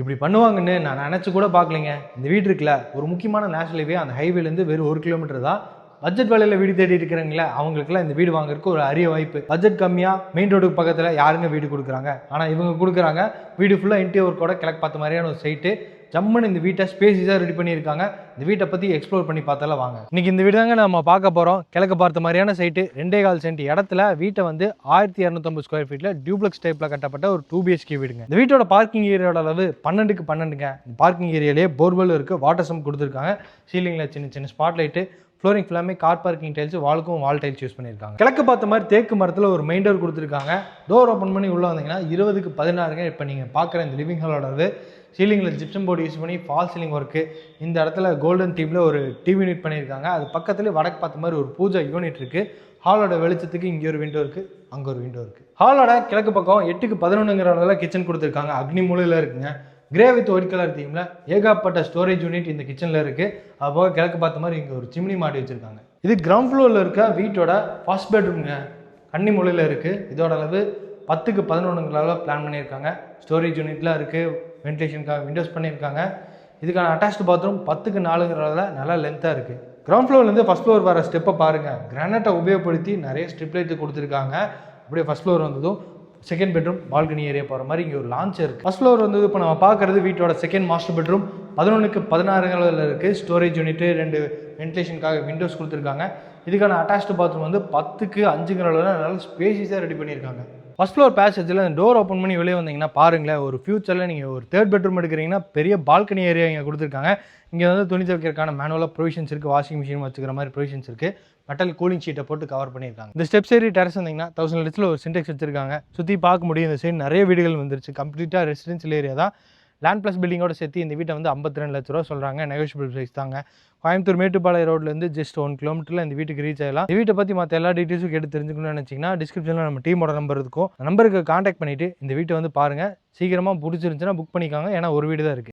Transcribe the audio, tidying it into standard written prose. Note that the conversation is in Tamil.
இப்படி பண்ணுவாங்கன்னு நான் நினச்சி கூட பார்க்கலைங்க. இந்த வீடு இருக்குல்ல, ஒரு முக்கியமான நேஷனல் ஹைவே, அந்த ஹைவேலேருந்து வெறும் 1 கிலோமீட்டர் தான். பட்ஜெட் வேலையில் வீடு தேடி இருக்கிறாங்களே அவங்களுக்குலாம் இந்த வீடு வாங்குறதுக்கு ஒரு அரிய வாய்ப்பு. பட்ஜெட் கம்மியாக மெயின் ரோடுக்கு பக்கத்தில் யாருங்க வீடு கொடுக்குறாங்க? ஆனால் இவங்க கொடுக்குறாங்க. வீடு ஃபுல்லாக இன்டீரியர் கூட கிழக்கு பார்த்த மாதிரியான ஒரு சைட்டு. ஜம்முன்னு இந்த வீட்டை ஸ்பேஸிஸாக ரெடி பண்ணியிருக்காங்க. இந்த வீட்டை பற்றி எக்ஸ்ப்ளோர் பண்ணி பார்த்தாலும் வாங்க. இன்றைக்கி இந்த வீடு தாங்க நம்ம பார்க்க போகிறோம். கிழக்கு பார்த்த மாதிரியான சைட்டு, 2.25 சென்ட் இடத்துல வீட்டை வந்து 1250 ஸ்கொயர் ஃபீட்டில் டியூப்ளெக்ஸ் டைப்பில் கட்டப்பட்ட ஒரு 2 BHK வீடுங்க. இந்த வீட்டோட பார்க்கிங் ஏரியாவோட அளவு 12க்கு 12ங்க. பார்க்கிங் ஏரியாலேயே போர்வெல் இருக்குது, வாட்டர் சம்ப் கொடுத்துருக்காங்க. சீலிங்கில் சின்ன சின்ன ஸ்பாட் லைட்டு, ஃப்ளோரிங் ஃபுல்லாமே கார் பார்க்கிங் டைல்ஸ், வாலுக்கும் வால் டைல்ஸ் யூஸ் பண்ணியிருக்காங்க. கிழக்கு பார்த்த மாதிரி தேக்கு மரத்தில் ஒரு மெயின் டோர் கொடுத்துருக்காங்க. டோர் ஓப்பன் பண்ணி உள்ளே வந்தீங்கன்னா 20க்கு 16ங்க. இப்போ நீங்கள் பார்க்குற இந்த லிவிங் ஹாலோட சீலிங்கில் ஜிப்சம் போர்டு யூஸ் பண்ணி ஃபால் சீலிங் ஒர்க்கு. இந்த இடத்துல கோல்டன் தீமில் ஒரு டிவி யூனிட் பண்ணியிருக்காங்க. அது பக்கத்துலேயே வடக்கு பார்த்த மாதிரி ஒரு பூஜை யூனிட் இருக்குது. ஹாலோட வெளிச்சத்துக்கு இங்கே ஒரு விண்டோ இருக்குது, அங்கே ஒரு விண்டோ இருக்குது. ஹாலோட கிழக்கு பக்கம் 8க்கு 11ங்கிற கிச்சன் கொடுத்துருக்காங்க. அக்னி மூலையில் இருக்குங்க. கிரே வித் ஒயிட் கலர் தீமில் ஏகப்பட்ட ஸ்டோரேஜ் யூனிட் இந்த கிச்சனில் இருக்குது. அதுபோக கிழக்கு பார்த்த மாதிரி இங்கே ஒரு சிம்னி மாட்டி வச்சுருக்காங்க. இது கிரவுண்ட் ஃப்ளோரில் இருக்க வீட்டோட ஃபர்ஸ்ட் பெட்ரூம்ங்க. கன்னி மூலையில் இருக்குது. இதோட அளவு 10க்கு 11ங்களால் பிளான் பண்ணியிருக்காங்க. ஸ்டோரேஜ் யூனிட்லாம் இருக்குது, வென்டிலேஷனுக்காக விண்டோஸ் பண்ணியிருக்காங்க. இதுக்கான அட்டாச்டு பாத்ரூம் 10க்கு 4ங்கிறதால நல்லா லென்த்தாக இருக்குது. கிரவுண்ட் ஃப்ளோர்லேருந்து ஃபஸ்ட் ஃப்ளோர் வர ஸ்டெப்பை பாருங்கள். கிரானைட்டை உபயோகப்படுத்தி நிறைய ஸ்ட்ரிப் லைட்டு கொடுத்துருக்காங்க. அப்படியே ஃபஸ்ட் ஃப்ளோர் வந்ததும் செகண்ட் பெட்ரூம் பால்கனி ஏரியா போகிற மாதிரி இங்கே ஒரு லான்ச் இருக்குது. ஃபஸ்ட் ஃப்ளோர் வந்து இப்போ நம்ம பார்க்குறது வீட்டோட செகண்ட் மாஸ்டர் பெட்ரூம். 11க்கு 16ங்களில் இருக்குது. ஸ்டோரேஜ் யூனிட்டு, 2 வென்டிலேஷனுக்காக விண்டோஸ் கொடுத்துருக்காங்க. இதுக்கான அட்டாச்டு பாத்ரூம் வந்து 10க்கு 5ங்கிறதால நல்லா ஸ்பேசியஸாக ரெடி பண்ணியிருக்காங்க. ஃபஸ்ட் ஃப்ளோர் பேசேஜில் அந்த டோர் ஓப்பன் பண்ணி வெளியே வந்தீங்கன்னா பாருங்களேன், ஒரு ஃபியூச்சரில் நீங்கள் ஒரு 3rd பெட்ரூம் எடுக்கிறீங்கன்னா பெரிய பால்கனி ஏரியா இங்கே கொடுத்துருக்காங்க. இங்கே வந்து துணி துவைக்கிறதுக்கான மேனுவலாக ப்ரொவிஷன்ஸ் இருக்குது. வாஷிங் மிஷின் வச்சுக்கிற மாதிரி ப்ரொவிஷன்ஸ் இருக்குது. மெட்டல் கூலிங் ஷீட்டை போட்டு கவர் பண்ணியிருக்காங்க. இந்த ஸ்டெப்ஸ் ஏறி டெரஸ் வந்தீங்கன்னா 1000 லிட்டரில் ஒரு சின்டெக்ஸ் வச்சிருக்காங்க. சுற்றி பார்க்க முடியும். இந்த சைடு நிறைய வீடுகள் வந்துருச்சு. கம்ப்ளீட்டாக ரெசிடென்ஷியல் ஏரியா தான். லேண்ட் ப்ளஸ் பில்டிங்கோட சேர்த்து இந்த வீட்டை வந்து 52 லட்ச ரூபா சொல்கிறாங்க. நெகோஷியபிள் ப்ரைஸ் தாங்க. கோயம்புத்தூர் மேட்டுப்பாளையம் ரோட்லேருந்து ஜஸ்ட் 1 கிலோமீட்டரில் இந்த வீட்டுக்கு ரீச் ஆகலாம். இந்த வீட்டை பற்றி மற்ற எல்லா டீட்டெயில்ஸும் கேட்டு தெரிஞ்சுக்கணும்னு நினச்சிங்கன்னா டிஸ்கிரிப்ஷனில் நம்ம டீமோட நம்பர் இருக்கும். நம்பருக்கு கான்டாக்ட் பண்ணிவிட்டு இந்த வீட்டை வந்து பாருங்கள். சீக்கிரமாக பிடிச்சிருந்துச்சுன்னா புக் பண்ணிக்காங்க. ஏன்னா ஒரு வீடு தான் இருக்குது.